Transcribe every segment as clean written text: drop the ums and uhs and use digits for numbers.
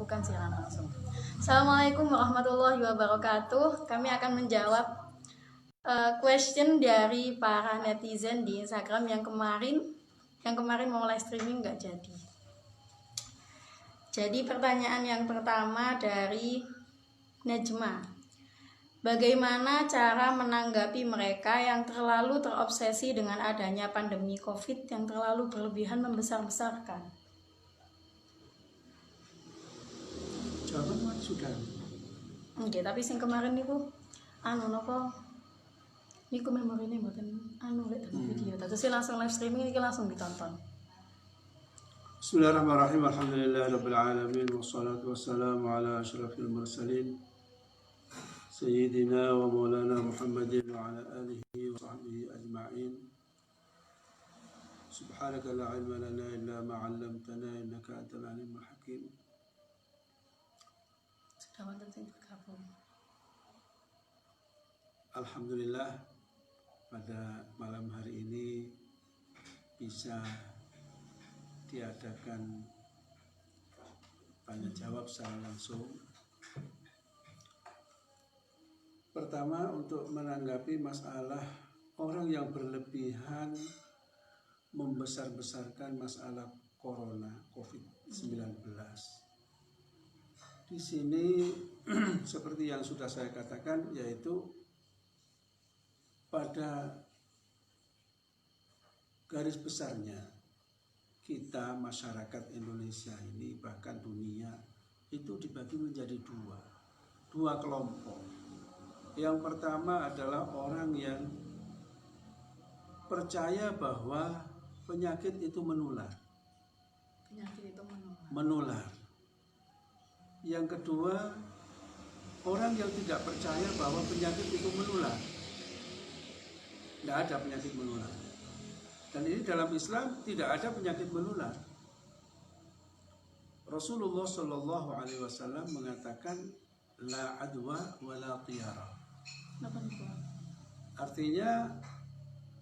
bukan siaran langsung. Assalamualaikum warahmatullahi wabarakatuh. Kami akan menjawab question dari para netizen di Instagram yang kemarin mau live streaming nggak jadi. Jadi pertanyaan yang pertama dari Najma. Bagaimana cara menanggapi mereka yang terlalu terobsesi dengan adanya pandemi COVID yang terlalu berlebihan membesar-besarkan? Jawaban sudah. Oke, tapi sing kemarin niku napa? Niku memorine mboten lek video. Terus langsung live streaming iki langsung ditonton. Bismillahirrahmanirrahim. Alhamdulillahirabbil alamin wassalatu wassalamu ala asyrafil mursalin sayyidina wa maulana Muhammadin wa ala alihi wa sahbihi ajma'in. Subhanaka la ilma lana illa ma 'allamtana innaka antal alimul hakim. Alhamdulillah, pada malam hari ini bisa diadakan tanya jawab secara langsung. Pertama, untuk menanggapi masalah orang yang berlebihan membesar-besarkan masalah corona COVID-19. Di sini seperti yang sudah saya katakan, yaitu pada garis besarnya kita masyarakat Indonesia ini, bahkan dunia, itu dibagi menjadi dua kelompok. Yang pertama adalah orang yang percaya bahwa penyakit itu menular. Menular. Yang kedua, orang yang tidak percaya bahwa penyakit itu menular. Tidak ada penyakit menular. Dan ini dalam Islam tidak ada penyakit menular. Rasulullah Shallallahu Alaihi Wasallam mengatakan la adwa wa la tiyara. Artinya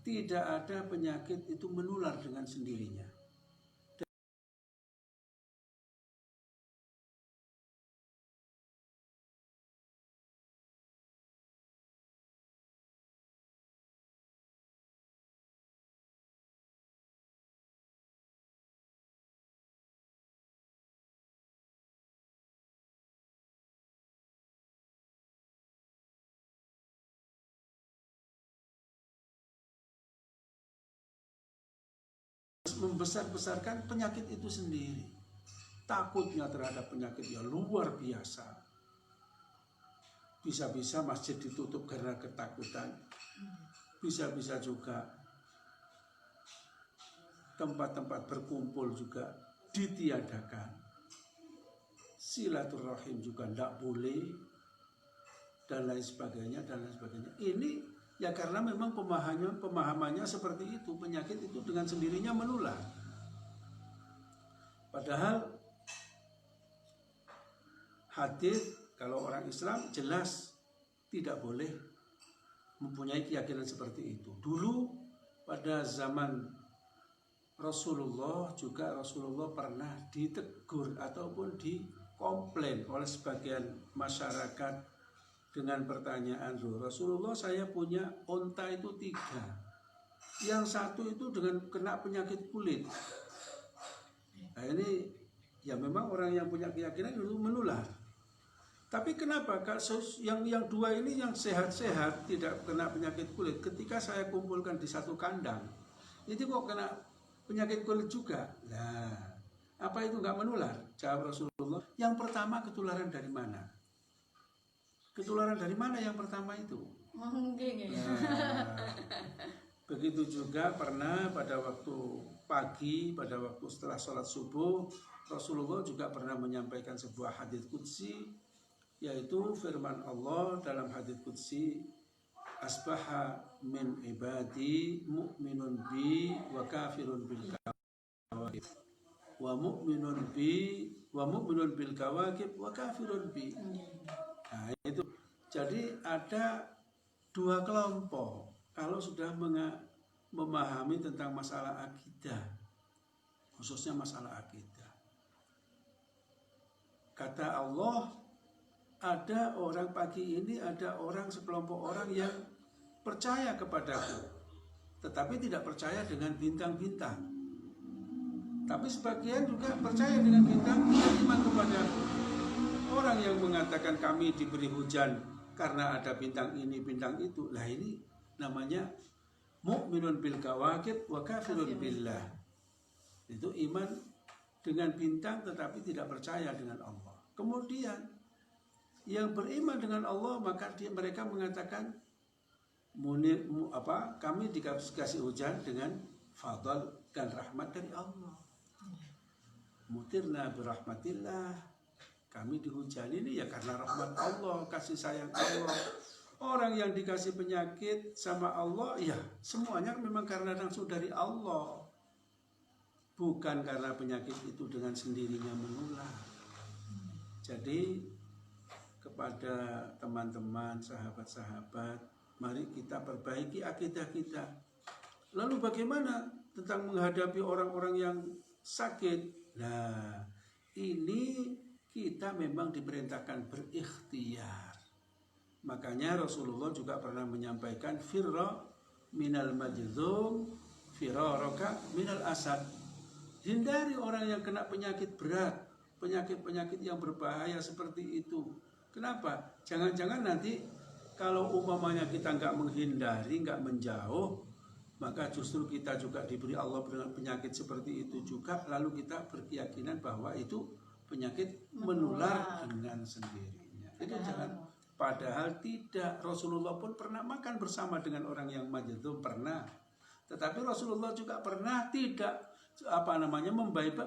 tidak ada penyakit itu menular dengan sendirinya. Membesar-besarkan penyakit itu sendiri. Takutnya terhadap penyakit yang luar biasa. Bisa-bisa masjid ditutup karena ketakutan. Bisa-bisa juga tempat-tempat berkumpul juga ditiadakan. Silaturahim juga tidak boleh, dan lain sebagainya, dan lain sebagainya. Ini ya karena memang pemahamannya seperti itu, penyakit itu dengan sendirinya menular. Padahal hadis kalau orang Islam jelas tidak boleh mempunyai keyakinan seperti itu. Dulu pada zaman Rasulullah juga Rasulullah pernah ditegur ataupun dikomplain oleh sebagian masyarakat dengan pertanyaan, Rasulullah, saya punya onta itu 3. Yang satu itu dengan kena penyakit kulit. Nah ini ya memang orang yang punya keyakinan itu menular. Tapi kenapa yang 2 ini yang sehat-sehat tidak kena penyakit kulit, ketika saya kumpulkan di satu kandang, itu kok kena penyakit kulit juga? Nah, apa itu nggak menular? Jawab Rasulullah, yang pertama ketularan dari mana? Ketularan dari mana yang pertama itu? Mungkin. Nah, begitu juga pernah pada waktu pagi, pada waktu setelah sholat subuh, Rasulullah juga pernah menyampaikan sebuah hadits qudsi, yaitu firman Allah dalam hadits qudsi, asbaha min ibadi mu'minun bi wa kafirun bil kawakib wa mu'minun bil kawakib wa kafirun bi. Nah itu, jadi ada 2 kelompok kalau sudah memahami tentang masalah akidah, khususnya masalah akidah. kata Allah, ada orang pagi ini, ada orang sekelompok orang yang percaya kepadaku, tetapi tidak percaya dengan bintang-bintang. Tapi sebagian juga percaya dengan bintang dan iman kepadaku. Orang yang mengatakan kami diberi hujan karena ada bintang ini, bintang itu, lah ini namanya mu'minun bil kawakib wa kafirun billah. Itu iman dengan bintang tetapi tidak percaya dengan Allah. Kemudian yang beriman dengan Allah, maka mereka mengatakan kami dikasih hujan dengan fadl dan rahmat dari Allah. Mutirna birahmatillah, kami dihujani ini ya karena rahmat Allah, kasih sayang Allah. Orang yang dikasih penyakit sama Allah, ya semuanya memang karena langsung dari Allah, bukan karena penyakit itu dengan sendirinya menular. Jadi kepada teman-teman, sahabat-sahabat, mari kita perbaiki akidah kita. Lalu bagaimana tentang menghadapi orang-orang yang sakit? Nah, ini kita memang diperintahkan berikhtiar. Makanya Rasulullah juga pernah menyampaikan firra minal majdzum firaraka minal asad. Hindari orang yang kena penyakit berat, penyakit-penyakit yang berbahaya seperti itu. Kenapa? Jangan-jangan nanti kalau umpamanya kita nggak menghindari, nggak menjauh, maka justru kita juga diberi Allah dengan penyakit seperti itu juga. Lalu kita berkeyakinan bahwa itu penyakit menular dengan sendirinya. Itu jangan. Padahal tidak. Rasulullah pun pernah makan bersama dengan orang yang majdzum, pernah. Tetapi Rasulullah juga pernah tidak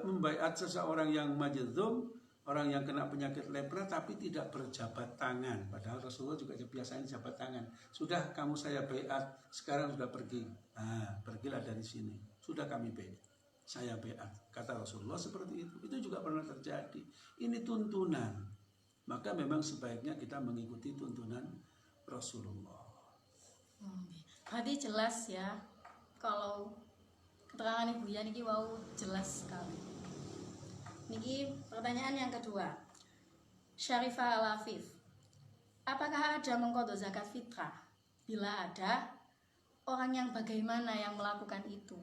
membaiat seseorang yang majdzum, orang yang kena penyakit lepra tapi tidak berjabat tangan. Padahal Rasulullah juga biasanya jabat tangan. Sudah kamu saya baiat, sekarang sudah pergi. Nah, pergilah dari sini. Sudah kami baiat, saya baiat. Kata Rasulullah seperti itu. Itu juga pernah terjadi. Ini tuntunan. Maka memang sebaiknya kita mengikuti tuntunan Rasulullah. Tadi jelas ya, kalau keterangan Ibu Yani ini wow jelas sekali. Niki pertanyaan yang kedua, Syarifah Al-Afif, apakah ada mengqadha zakat fitrah? Bila ada, orang yang bagaimana yang melakukan itu?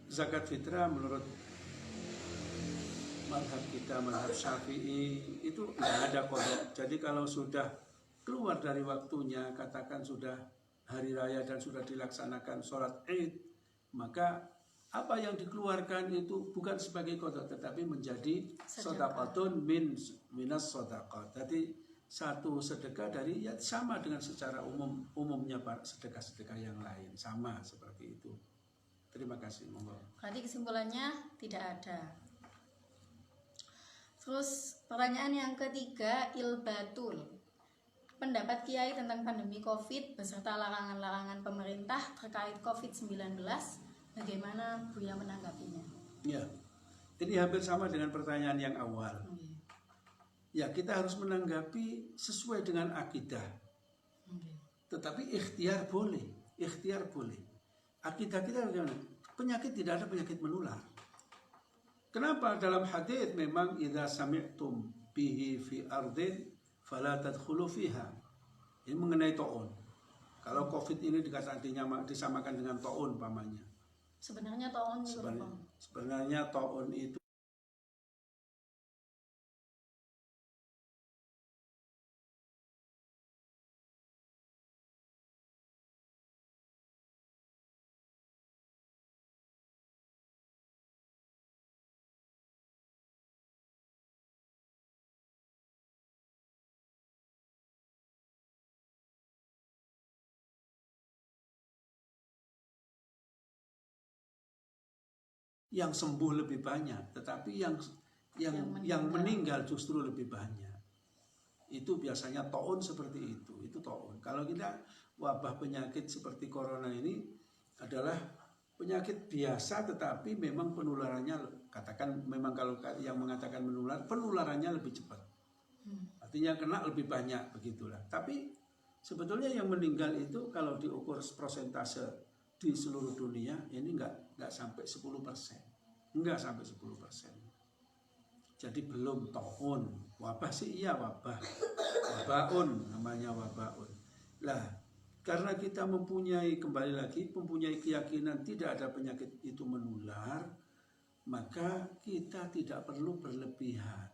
Zakat fitrah menurut mazhab kita, mazhab Syafi'i, itu tidak ada qadha. Jadi kalau sudah keluar dari waktunya, katakan sudah hari raya dan sudah dilaksanakan sholat Id, maka apa yang dikeluarkan itu bukan sebagai qadha tetapi menjadi shadaqatun minas shadaqat. Jadi satu sedekah dari, ya sama dengan secara umumnya sedekah-sedekah yang lain, sama seperti itu. Terima kasih. Berarti kesimpulannya tidak ada. Terus pertanyaan yang ketiga, Ilbatul, pendapat Kiai tentang pandemi COVID beserta larangan-larangan pemerintah terkait COVID-19, bagaimana Buya menanggapinya? Ya, ini hampir sama dengan pertanyaan yang awal. Ya, kita harus menanggapi sesuai dengan akidah. Tetapi ikhtiar boleh, Akidah kita bagaimana? Penyakit tidak ada penyakit menular. Kenapa dalam hadis memang idza sami'tum bihi fi ardin fala tadkhulu fiha. Ini mengenai taun. Kalau COVID ini disamakan dengan taun umpamanya. Sebenarnya taun sebenarnya taun itu yang sembuh lebih banyak, tetapi yang meninggal justru lebih banyak. Itu biasanya taun seperti itu taun. Kalau kita wabah penyakit seperti corona ini adalah penyakit biasa, tetapi memang penularannya, katakan memang kalau yang mengatakan menular, penularannya lebih cepat. Artinya kena lebih banyak, begitulah. Tapi sebetulnya yang meninggal itu kalau diukur persentase di seluruh dunia ini enggak sampai 10%. Enggak sampai 10%. Jadi belum taun. Wabah sih iya wabah. Wabaun namanya wabaun. Lah, karena kita mempunyai keyakinan tidak ada penyakit itu menular, maka kita tidak perlu berlebihan.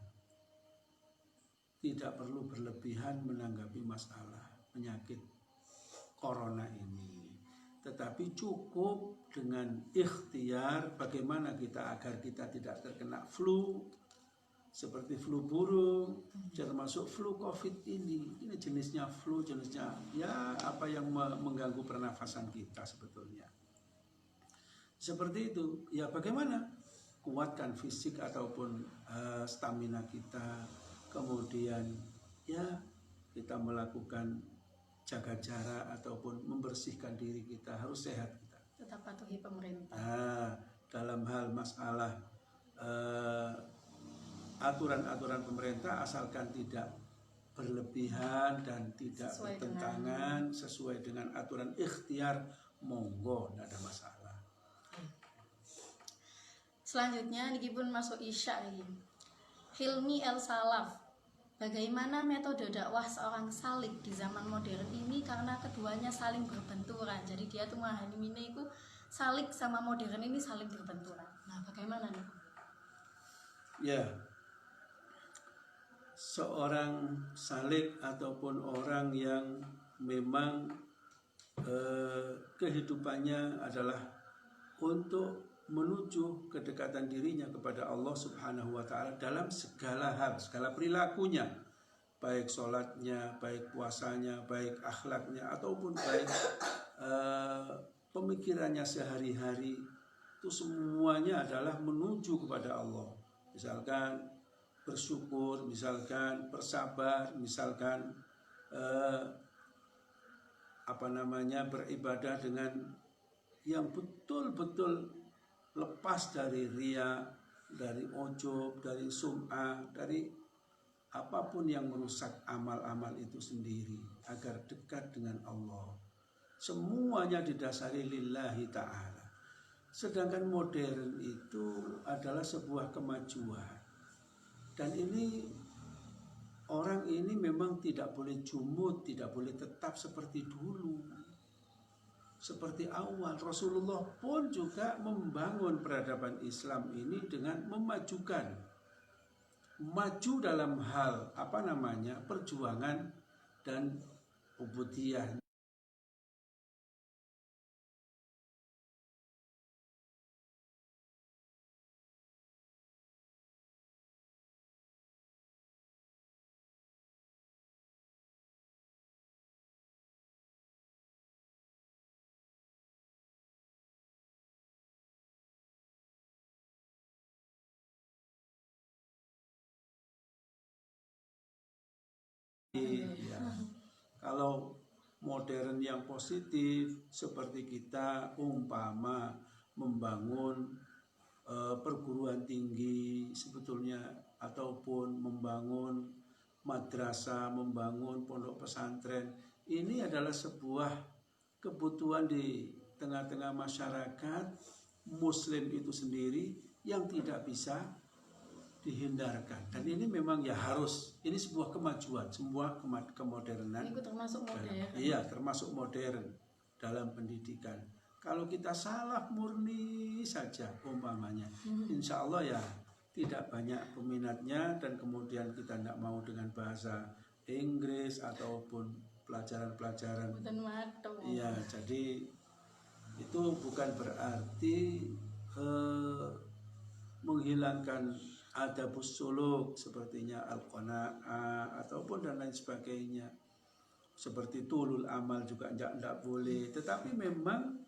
Tidak perlu berlebihan menanggapi masalah penyakit corona ini. Tetapi cukup dengan ikhtiar bagaimana kita agar kita tidak terkena flu, seperti flu burung, termasuk flu COVID ini. Ini jenisnya flu, jenisnya ya apa yang mengganggu pernafasan kita sebetulnya. Seperti itu. Ya bagaimana? Kuatkan fisik ataupun stamina kita. Kemudian ya kita melakukan jaga jarak ataupun membersihkan diri kita, harus sehat kita. Tetap patuhi pemerintah. Nah, dalam hal masalah aturan-aturan pemerintah asalkan tidak berlebihan dan tidak bertentangan sesuai dengan aturan ikhtiar, monggo, tidak ada masalah. Selanjutnya niki pun masuk isya ini. Hilmi El Salaf. Bagaimana metode dakwah seorang salik di zaman modern ini karena keduanya saling berbenturan. Jadi dia tuh memahami itu salik sama modern ini saling berbenturan. Nah, bagaimana nih? Ya. Seorang salik ataupun orang yang memang kehidupannya adalah untuk menuju kedekatan dirinya kepada Allah Subhanahu wa Ta'ala dalam segala hal, segala perilakunya, baik sholatnya, baik puasanya, baik akhlaknya, ataupun baik pemikirannya sehari-hari, itu semuanya adalah menuju kepada Allah. Misalkan bersyukur, misalkan bersabar, misalkan beribadah dengan yang betul-betul lepas dari riya, dari ujub, dari sum'ah, dari apapun yang merusak amal-amal itu sendiri agar dekat dengan Allah. Semuanya didasari lillahi ta'ala. Sedangkan modern itu adalah sebuah kemajuan. Dan ini orang ini memang tidak boleh jumud, tidak boleh tetap seperti dulu. Seperti awal, Rasulullah pun juga membangun peradaban Islam ini dengan memajukan. Maju dalam hal perjuangan dan ubudiyah. Ya. Kalau modern yang positif seperti kita umpama membangun perguruan tinggi sebetulnya, ataupun membangun madrasah, membangun pondok pesantren, ini adalah sebuah kebutuhan di tengah-tengah masyarakat Muslim itu sendiri yang tidak bisa dihindarkan. Dan ini memang ya harus, ini sebuah kemajuan, sebuah kemodernan. Ini termasuk modern. Iya, termasuk modern dalam pendidikan. Kalau kita salaf murni saja umpamanya, insya Allah ya tidak banyak peminatnya, dan kemudian kita tidak mau dengan bahasa Inggris ataupun pelajaran-pelajaran. Iya, jadi itu bukan berarti menghilangkan adabus suluk sepertinya al-qanaah ataupun dan lain sebagainya. Seperti tulul amal juga tidak boleh. Tetapi memang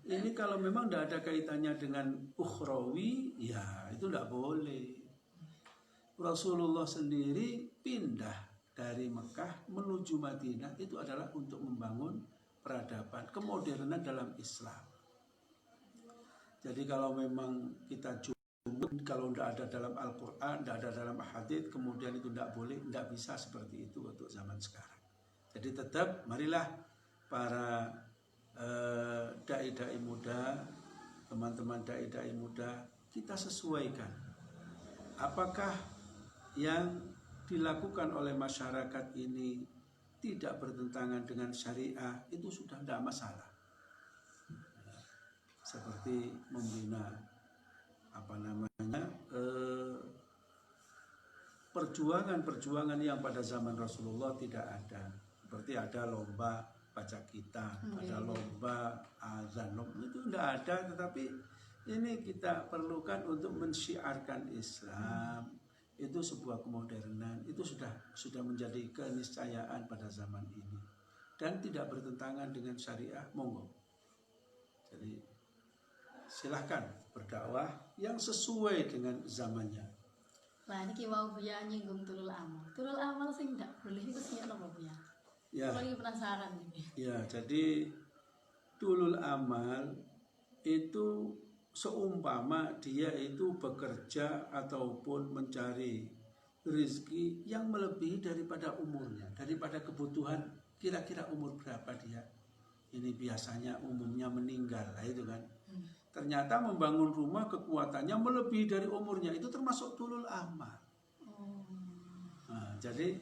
ini kalau memang tidak ada kaitannya dengan ukhrawi, ya itu tidak boleh. Rasulullah sendiri pindah dari Mekah menuju Madinah itu adalah untuk membangun peradaban, kemodernan dalam Islam. Jadi kalau memang kita kalau tidak ada dalam Al-Quran, tidak ada dalam hadits, kemudian itu tidak boleh, tidak bisa seperti itu untuk zaman sekarang. Jadi tetap marilah para dai-dai muda, teman-teman dai-dai muda, kita sesuaikan apa apakah yang dilakukan oleh masyarakat ini tidak bertentangan dengan syariah, itu sudah tidak masalah. Seperti membina perjuangan-perjuangan yang pada zaman Rasulullah tidak ada. Seperti ada lomba baca kitab, ada lomba azan, itu tidak ada. Tetapi ini kita perlukan untuk mensyiarkan Islam. Itu sebuah kemodernan, itu sudah menjadi keniscayaan pada zaman ini dan tidak bertentangan dengan syariah, monggo. Jadi silahkan berdakwah yang sesuai dengan zamannya. Lah niki wau Buya nyinggung tulul amal. Tulul amal sing ndak boleh itu sing apa Buya? Ya. Kalau lagi penasaran nih. Ya, jadi tulul amal itu seumpama dia itu bekerja ataupun mencari rezeki yang melebihi daripada umurnya, daripada kebutuhan. Kira-kira umur berapa dia? Ini biasanya umumnya meninggal, lah itu kan. Ternyata membangun rumah kekuatannya melebihi dari umurnya, itu termasuk tulul amal. Nah, jadi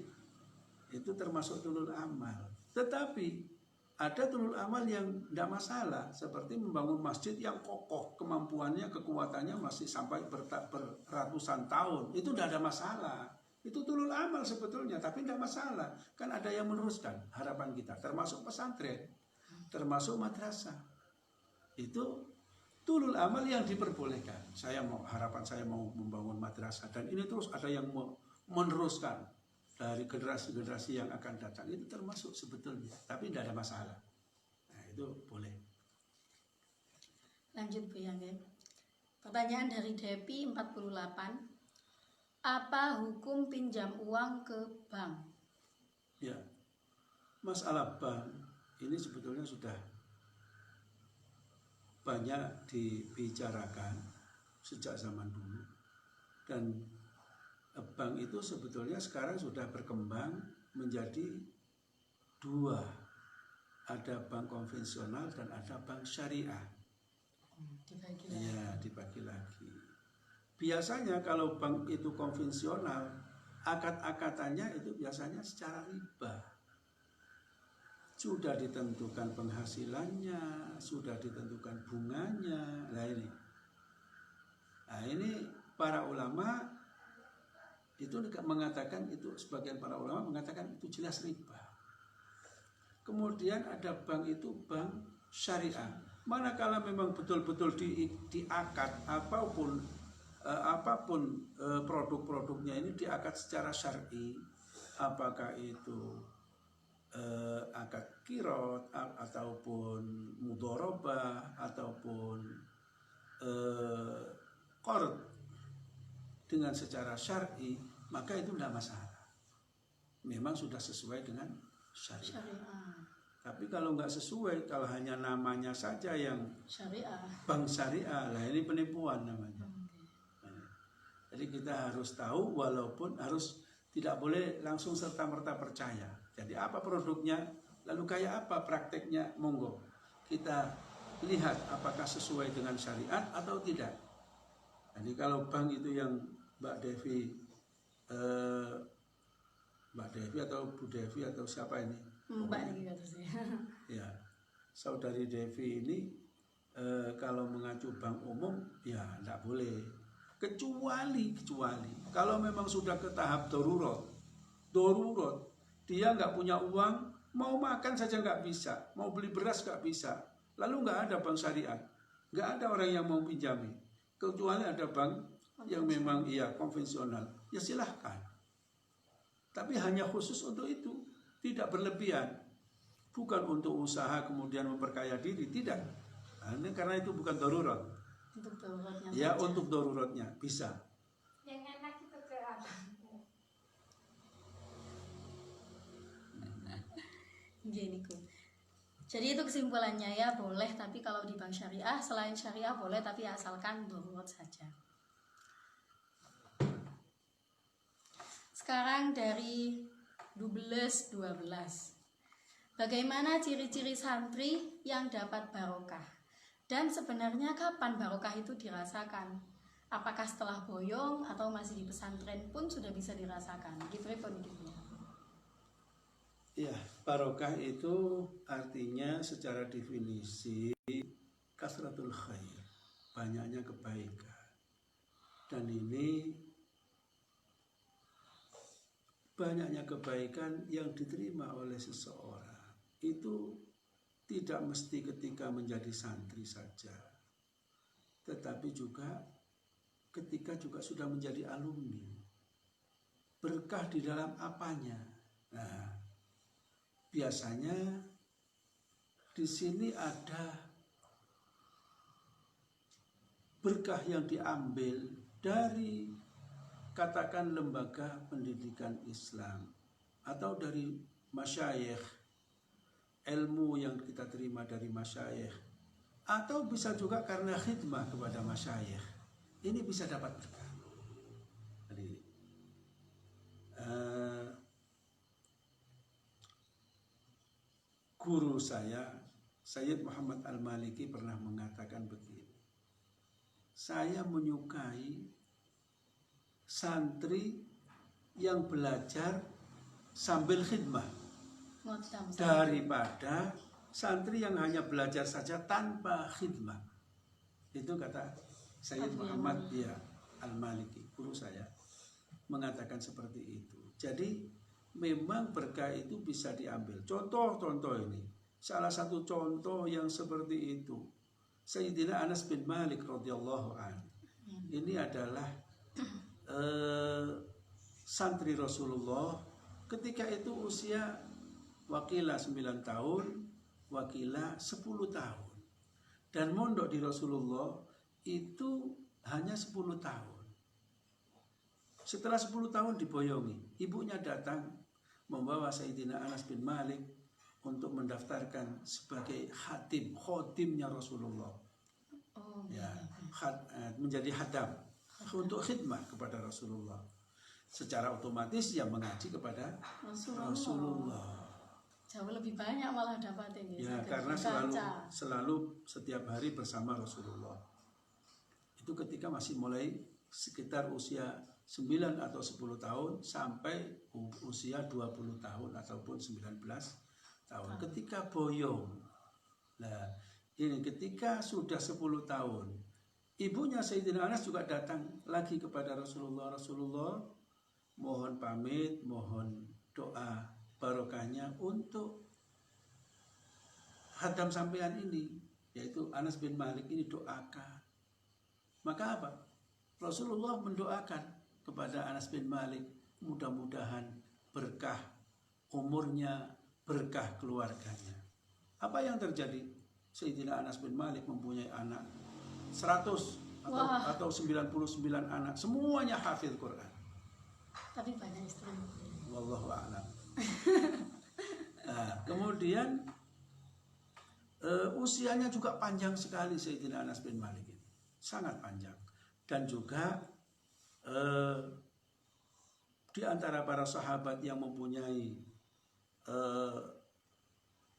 itu termasuk tulul amal. Tetapi ada tulul amal yang tidak masalah, seperti membangun masjid yang kokoh, kemampuannya, kekuatannya masih sampai beratusan tahun, itu tidak ada masalah. Itu tulul amal sebetulnya, tapi tidak masalah. Kan ada yang meneruskan harapan kita, termasuk pesantren, termasuk madrasah. Itu tulul amal yang diperbolehkan. Harapan saya mau membangun madrasah, dan ini terus ada yang meneruskan dari generasi-generasi yang akan datang, itu termasuk sebetulnya, tapi tidak ada masalah. Nah, itu boleh. Lanjut Bu Yang. Pertanyaan dari Depi 48. Apa hukum pinjam uang ke bank? Ya, masalah bank ini sebetulnya sudah banyak dibicarakan sejak zaman dulu, dan bank itu sebetulnya sekarang sudah berkembang menjadi dua. Ada bank konvensional dan ada bank syariah. Dibagi lagi. Biasanya kalau bank itu konvensional, akad-akatannya itu biasanya secara riba. Sudah ditentukan penghasilannya, sudah ditentukan bunganya. Nah ini para ulama itu mengatakan, itu sebagian para ulama mengatakan itu jelas riba. Kemudian ada bank itu bank syariah. Manakala memang betul-betul diakad apapun produk-produknya ini diakad secara syar'i, apakah itu akad qirot ataupun mudharabah ataupun qard dengan secara syar'i, maka itu tidak masalah. Memang sudah sesuai dengan syariah. Tapi kalau nggak sesuai, kalau hanya namanya saja yang syariah, bank syariah, lah ini penipuan namanya. Jadi kita harus tahu, walaupun tidak boleh langsung serta-merta percaya. Jadi apa produknya, lalu kayak apa prakteknya, monggo kita lihat apakah sesuai dengan syariat atau tidak. Jadi kalau bank itu yang Mbak Devi atau Bu Devi atau siapa ini? Mbak ini kata saya. Ya, saudari Devi ini kalau mengacu bank umum ya tidak boleh. Kecuali kalau memang sudah ke tahap darurat, dia nggak punya uang, mau makan saja nggak bisa, mau beli beras nggak bisa, lalu nggak ada bank syariah, nggak ada orang yang mau pinjami, kecuali ada bank yang memang konvensional, ya silahkan. Tapi hanya khusus untuk itu, tidak berlebihan, bukan untuk usaha kemudian memperkaya diri, tidak. Nah, karena itu bukan darurat. Untuk daruratnya ya saja. Untuk daruratnya bisa. Yang enak itu ke apa? Jadi itu kesimpulannya, ya boleh, tapi kalau di bank syariah, selain syariah boleh, tapi asalkan darurat saja. Sekarang dari 12. Bagaimana ciri-ciri santri yang dapat barokah? Dan sebenarnya kapan barokah itu dirasakan? Apakah setelah boyong atau masih di pesantren pun sudah bisa dirasakan? Gitu ya kondisinya. Ya, barokah itu artinya secara definisi kasratul khair, banyaknya kebaikan. Dan ini banyaknya kebaikan yang diterima oleh seseorang itu tidak mesti ketika menjadi santri saja, tetapi juga ketika juga sudah menjadi alumni. Berkah di dalam apanya? Nah, biasanya di sini ada berkah yang diambil dari katakan lembaga pendidikan Islam atau dari masyayikh, ilmu yang kita terima dari masyayikh, atau bisa juga karena khidmah kepada masyayikh. Ini bisa dapat berkah. Jadi, guru saya, Sayyid Muhammad Al-Maliki pernah mengatakan begini. Saya menyukai santri yang belajar sambil khidmah daripada santri yang hanya belajar saja tanpa khidmah. Itu kata Sayyid Muhammad Al-Maliki, guru saya, mengatakan seperti itu. Jadi memang berkah itu bisa diambil. Contoh-contoh ini, salah satu contoh yang seperti itu, Sayyidina Anas bin Malik radhiyallahu anhu. Ini adalah santri Rasulullah ketika itu usia wakilah 9 tahun, wakilah 10 tahun. Dan mondok di Rasulullah itu hanya 10 tahun. Setelah 10 tahun diboyongi, ibunya datang membawa Sayyidina Anas bin Malik untuk mendaftarkan sebagai khotimnya Rasulullah. Menjadi hadam untuk khidmah kepada Rasulullah. Secara otomatis yang mengaji kepada Rasulullah. Jauh lebih banyak malah dapatin ya. Karena selalu setiap hari bersama Rasulullah. Itu ketika masih mulai sekitar usia 9 atau 10 tahun sampai usia 20 tahun ataupun 19 tahun. Ketika boyong. Nah, ini ketika sudah 10 tahun, ibunya Sayyidina Anas juga datang lagi kepada Rasulullah. Rasulullah, mohon pamit, mohon doa barokahnya untuk hadam sampean ini, yaitu Anas bin Malik ini, doakan. Maka apa? Rasulullah mendoakan kepada Anas bin Malik, mudah-mudahan berkah umurnya, berkah keluarganya. Apa yang terjadi? Sayyidina Anas bin Malik mempunyai anak 100 atau 99 anak, semuanya hafil Quran. Tapi banyak istri. Wallahu a'lam. Nah, kemudian usianya juga panjang sekali Sayyidina Anas bin Malik ini. Sangat panjang. Dan juga di antara para sahabat yang mempunyai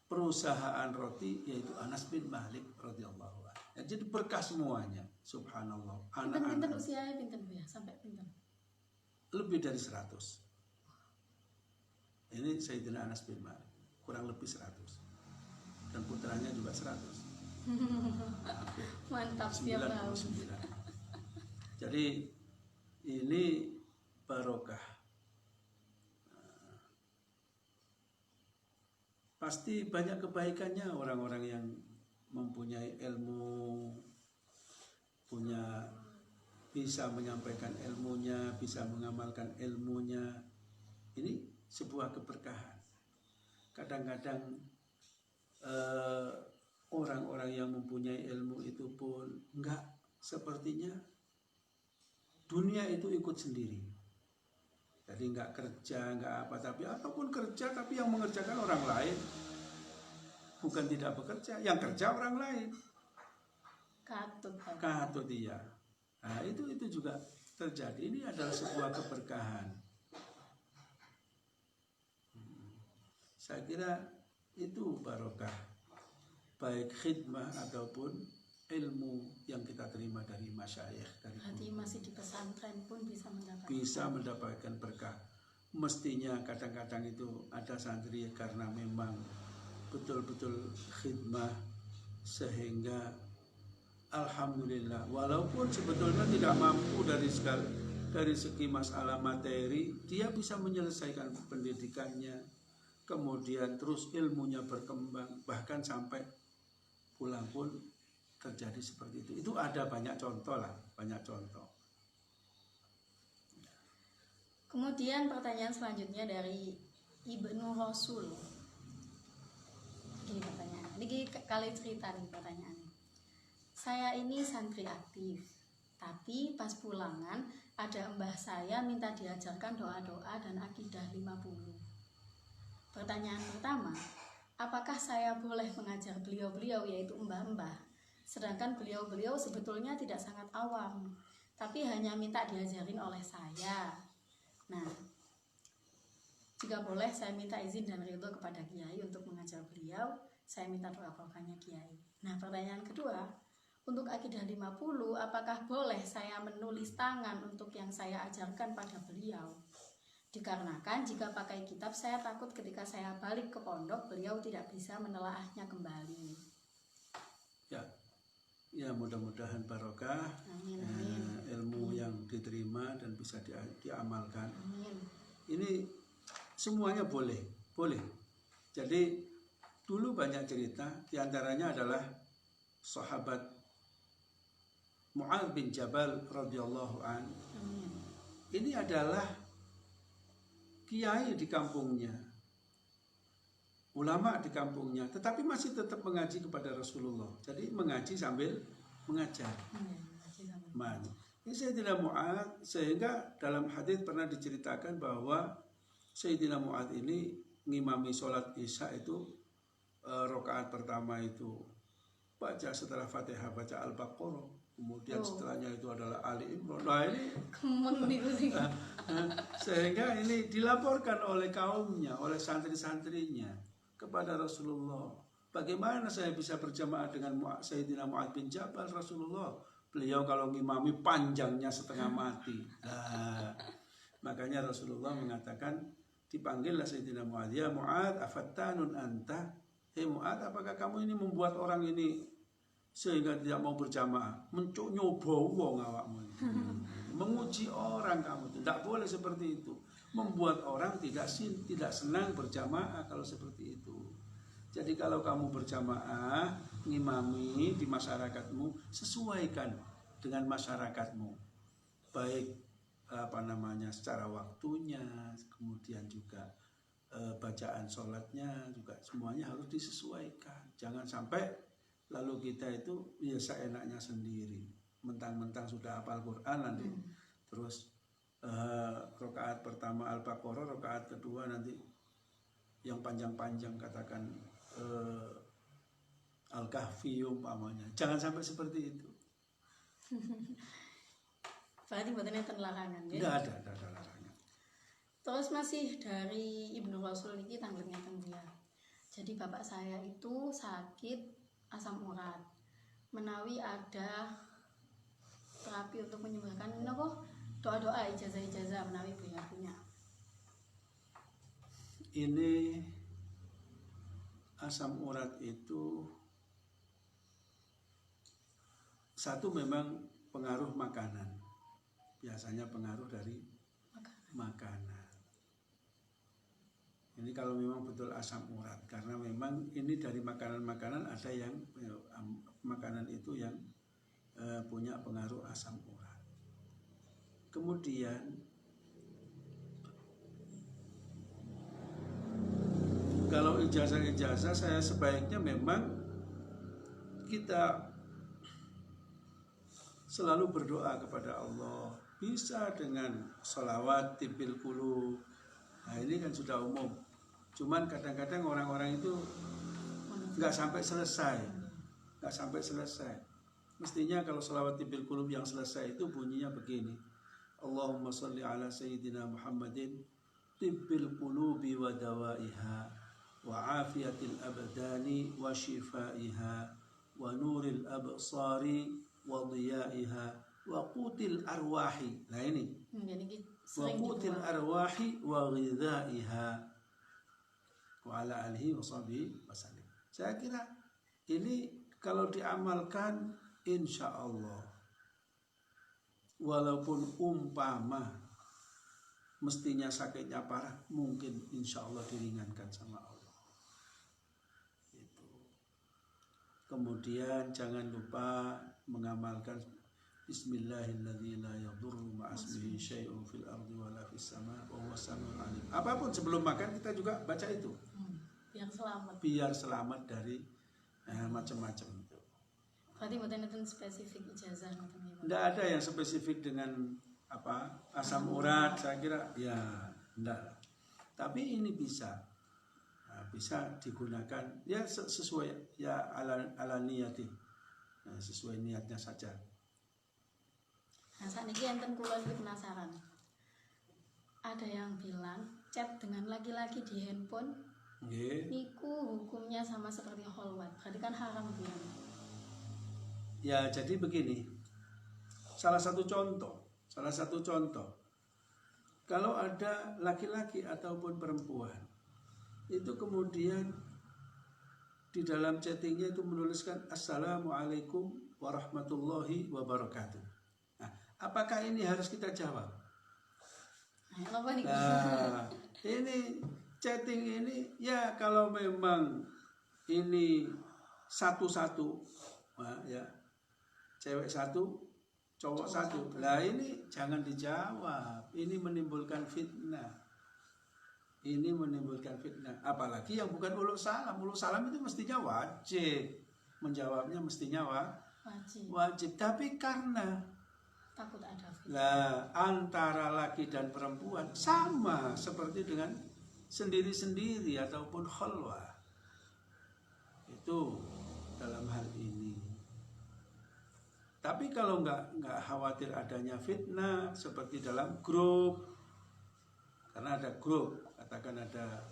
perusahaan roti yaitu Anas bin Malik radhiyallahu anhu. Jadi berkah semuanya. Subhanallah. Pinten usianya pinten ya, sampai pinten? Lebih dari 100. Ini Sayyidina Anas bin Malik, kurang lebih 100. Dan putranya juga 100. Mantap, setiap tahun. Jadi ini barokah. Pasti banyak kebaikannya orang-orang yang mempunyai ilmu, bisa menyampaikan ilmunya, bisa mengamalkan ilmunya. Ini sebuah keberkahan. Kadang-kadang orang-orang yang mempunyai ilmu itu pun enggak, sepertinya dunia itu ikut sendiri. Jadi enggak kerja, enggak apa, tapi ataupun kerja tapi yang mengerjakan orang lain. Bukan tidak bekerja, yang kerja orang lain. Katut dia. Nah, itu juga terjadi. Ini adalah sebuah keberkahan. Saya kira itu barokah, baik khidmah ataupun ilmu yang kita terima dari masyayikh, dari Berarti guru. masih di pesantren pun Bisa mendapatkan berkah. Mestinya kadang-kadang itu ada santri karena memang betul-betul khidmah, sehingga alhamdulillah walaupun sebetulnya tidak mampu dari segi masalah materi, dia bisa menyelesaikan pendidikannya, kemudian terus ilmunya berkembang, bahkan sampai pulang pun terjadi seperti itu. Itu ada banyak contoh lah, banyak contoh. Kemudian pertanyaan selanjutnya dari Ibnu Rasul. Gini pertanyaan, ini kali cerita nih pertanyaannya. Saya ini santri aktif, tapi pas pulangan ada mbah saya minta diajarkan doa-doa dan akidah 50. Pertanyaan pertama, apakah saya boleh mengajar beliau-beliau yaitu mbah-mbah? Sedangkan beliau-beliau sebetulnya tidak sangat awam, tapi hanya minta diajarin oleh saya. Nah, jika boleh saya minta izin dan ridho kepada Kiai untuk mengajar beliau. Saya minta doa barokahnya Kiai. Nah, pertanyaan kedua, untuk akidah 50, apakah boleh saya menulis tangan untuk yang saya ajarkan pada beliau? Dikarenakan jika pakai kitab saya takut ketika saya balik ke pondok beliau tidak bisa menelaahnya kembali. Ya mudah-mudahan barokah. Amin, amin. Ilmu yang diterima dan bisa diamalkan. Amin. Ini semuanya boleh. Jadi dulu banyak cerita, diantaranya adalah sahabat Mu'adz bin Jabal radhiyallahu an. Ini adalah kiai di kampungnya, ulama di kampungnya, tetapi masih tetap mengaji kepada Rasulullah. Jadi mengaji sambil mengajar. Ini Sayyidina Mu'adz, sehingga dalam hadis pernah diceritakan bahwa Sayyidina Mu'adz ini ngimami sholat isya itu rakaat pertama itu baca setelah Fatihah baca Al-Baqarah, kemudian setelahnya itu adalah Ali Imran. Nah ini sehingga ini dilaporkan oleh kaumnya, oleh santri-santrinya kepada Rasulullah. Bagaimana saya bisa berjamaah dengan Sayyidina Mu'adz bin Jabal Rasulullah? Beliau kalau ngimami panjangnya setengah mati. Nah, makanya Rasulullah mengatakan, dipanggillah Sayyidina Mu'adz, ya Mu'adz afattanun anta? Hei Mu'adz, apakah kamu ini membuat orang ini sehingga tidak mau berjamaah? Nyoba wong awakmu. Menguji orang kamu, tidak boleh seperti itu. Membuat orang tidak senang berjamaah kalau seperti itu. Jadi kalau kamu berjamaah, ngimami di masyarakatmu, sesuaikan dengan masyarakatmu. Baik secara waktunya, kemudian juga bacaan sholatnya juga semuanya harus disesuaikan. Jangan sampai lalu kita itu ya seenaknya sendiri, mentang-mentang sudah hafal Quran nanti terus rakaat pertama Al-Baqarah, rakaat kedua nanti yang panjang-panjang katakan Al-Kahfi umpamanya. Jangan sampai seperti itu. Berarti buatannya larangan ya? Tidak ada larangan. Terus masih dari Ibnu Rasul ini tanggungnya dia. Jadi bapak saya itu sakit asam urat. Menawi ada terapi untuk menyembuhkan doa-doa ijazah-ijazah menawi punya. Ini asam urat itu satu memang pengaruh makanan. Biasanya pengaruh dari makanan. Ini kalau memang betul asam urat, karena memang ini dari makanan-makanan ada yang makanan itu yang punya pengaruh asam urat. Kemudian kalau ijazah-ijazah saya sebaiknya memang kita selalu berdoa kepada Allah. Bisa dengan sholawat tibil qulub. Nah ini kan sudah umum. Cuman kadang-kadang orang-orang itu nggak sampai selesai. Mestinya kalau sholawat tibil qulub yang selesai itu bunyinya begini. Allahumma sholli ala sayyidina Muhammadin tibbil qulubi wa dawaiha wa afiyatil abdani wa shifaiha wa nuril absari wa dhiyaiha wa qutil arwahi. Nah ini Jadi wa sering qutil dibuat. arwahi wa ghidhaiha wa ala alihi wa sahbihi wasallim. Saya kira ini kalau diamalkan insya Allah, walaupun umpama mestinya sakitnya parah, mungkin insya Allah diringankan sama Allah. Itu. Kemudian jangan lupa mengamalkan Bismillahirrahmanirrahim la yadurru ma'asmihi syai'un fil ardi wa la fis sama' wa huwas samiul alim. Apapun sebelum makan kita juga baca itu. Biar selamat. Biar selamat dari macam-macam itu. Berarti bukan itu spesifik ijazah ngoten nggih, Pak. Tidak ada yang spesifik dengan asam urat, saya kira ya enggak. Tapi ini bisa bisa digunakan ya sesuai ya ala niyati, sesuai niatnya saja. Nah, saat ini enten kula iki penasaran. Ada yang bilang chat dengan laki-laki di handphone Nggih. niku hukumnya sama seperti kholwat. Berarti kan haram Bu. Ya jadi begini. Salah satu contoh. Kalau ada laki-laki ataupun perempuan itu kemudian di dalam chattingnya itu menuliskan Assalamualaikum warahmatullahi wabarakatuh. Nah, apakah ini harus kita jawab? Apa nih? Nah, ini chatting ini ya kalau memang ini satu-satu, ya cewek satu, cowok satu. Lah ini jangan dijawab. Ini menimbulkan fitnah. Apalagi yang bukan ulul salam. Ulul salam itu mestinya wajib. Menjawabnya mestinya wajib. Tapi karena Takut ada fitnah. lah antara laki dan perempuan sama seperti dengan sendiri-sendiri ataupun khalwah. Itu dalam hal ini. Tapi kalau nggak khawatir adanya fitnah seperti dalam grup, karena ada grup, katakan ada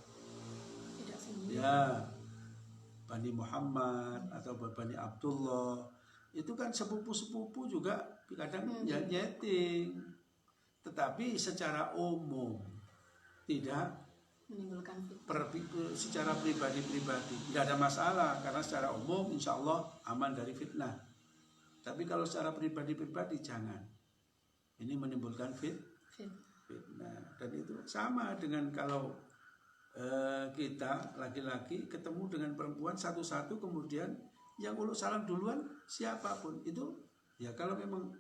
Tidak sendiri. ya Bani Muhammad atau Bani Abdullah, itu kan sepupu-sepupu juga kadang ya nyeting, tetapi secara umum tidak Menimbulkan fitnah. secara pribadi tidak ada masalah karena secara umum insya Allah aman dari fitnah. Tapi kalau secara pribadi jangan. Ini menimbulkan fitnah. Dan itu sama dengan kalau kita laki-laki ketemu dengan perempuan satu-satu, kemudian yang ulul salam duluan siapapun itu ya kalau memang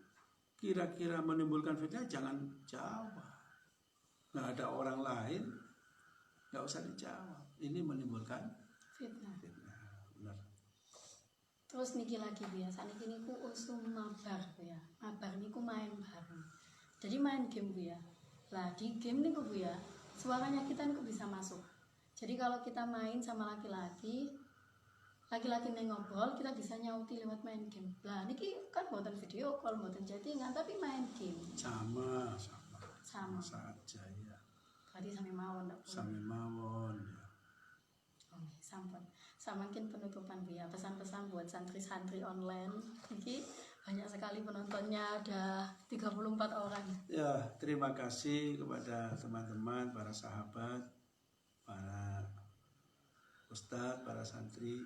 kira-kira menimbulkan fitnah jangan jawab. Nah ada orang lain nggak usah dijawab. Ini menimbulkan Fitnah. Benar. Terus niki lagi biasa niki niku usum mabar Bu ya. Mabar niku main bareng. Jadi main game Bu ya. Lah di game niku Bu ya, suaranya kita niku bisa masuk. Jadi kalau kita main sama laki-laki ning ngobrol, kita bisa nyauti lewat main game. Lah niki kan buatan video call, buatan chattingan, tapi main game. Sama saja ya. Berarti sami mawon ndak Bu? Sami mawon ya. Sampun. Samakin penutupan Bu ya, pesan-pesan buat santri-santri online. Niki banyak sekali penontonnya, ada 34 orang. Ya, terima kasih kepada teman-teman, para sahabat, para ustadz, para santri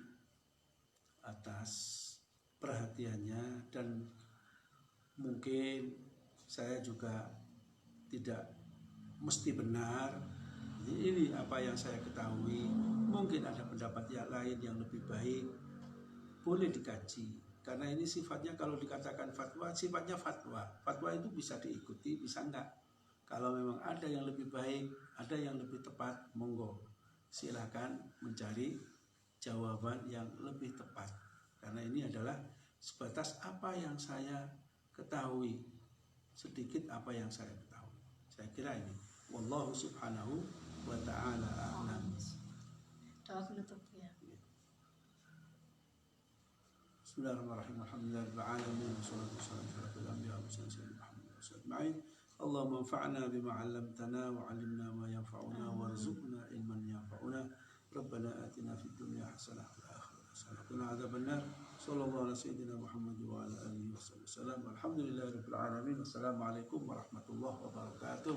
atas perhatiannya, dan mungkin saya juga tidak mesti benar. Ini apa yang saya ketahui, mungkin ada pendapat yang lain yang lebih baik, boleh dikaji. Karena ini sifatnya kalau dikatakan fatwa, sifatnya fatwa. Fatwa itu bisa diikuti, bisa enggak. Kalau memang ada yang lebih baik, ada yang lebih tepat, monggo. Silakan mencari jawaban yang lebih tepat. Karena ini adalah sebatas apa yang saya ketahui. Sedikit apa yang saya ketahui. Saya kira ini. Wallahu subhanahu wa ta'ala a'lam. Doa penutup ya. Bismillahirrahmanirrahim. Alhamdulillahirabbil alamin. Wassalatu wassalamu ala asyrofil anbiya'i wa sayyidil Muhammad wa sallam ajma'in. Allahumma anfa'na bima 'allamtana wa 'allimna ma yanfa'una warzuqna ilman yanfa'una. Rabbana atina fid dunya hasanah wa fil akhirati Qina adzabannar. Sallallahu alaihi sayyidina Muhammad wa ala alihi wasallam. Alhamdulillahirabbil alamin. Wassalamualaikum warahmatullahi wabarakatuh.